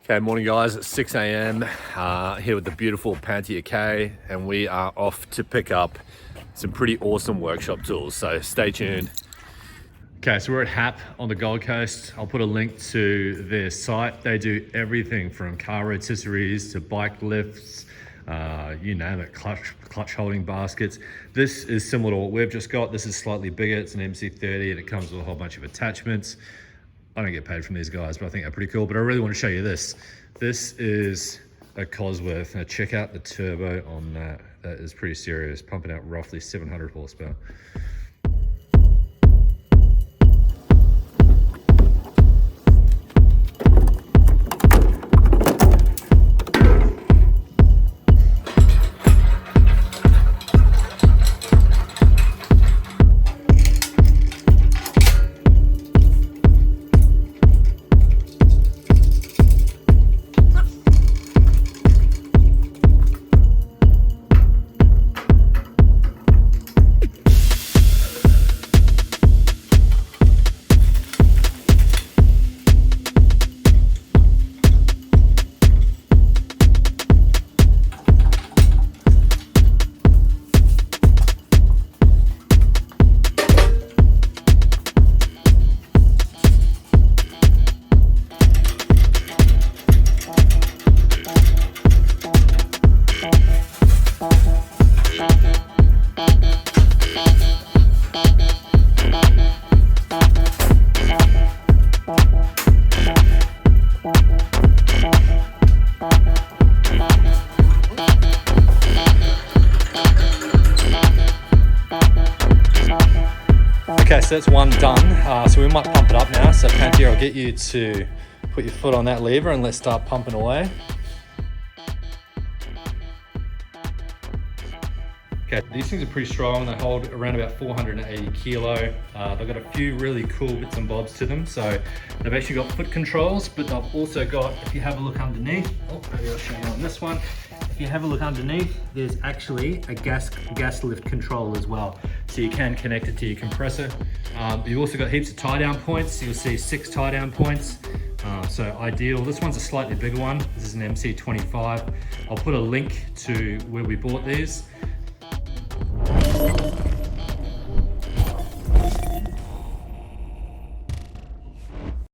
Okay, morning guys, it's 6 a.m. Here with the beautiful Pantia K, and we are off to pick up some pretty awesome workshop tools, so stay tuned. Okay, so we're at HAP on the Gold Coast. I'll put a link to their site. They do everything from car rotisseries to bike lifts, you name it, clutch holding baskets. This is similar to what we've just got. This is slightly bigger, it's an MC30 and it comes with a whole bunch of attachments. I don't get paid from these guys, but I think they're pretty cool. But I really want to show you this. This is a Cosworth. Now check out the turbo on that. That is pretty serious, pumping out roughly 700 horsepower. Okay, so that's one done. So we might pump it up now. So Pantia, I'll get you to put your foot on that lever and let's start pumping away. Okay, these things are pretty strong. They hold around about 480 kilo. They've got a few really cool bits and bobs to them. So they've actually got foot controls, but they've also got, if you have a look underneath, maybe I'll show you on this one. If you have a look underneath, there's actually a gas lift control as well. So you can connect it to your compressor. You've also got heaps of tie down points. You'll see 6 tie down points. So ideal. This one's a slightly bigger one. This is an MC25. I'll put a link to where we bought these.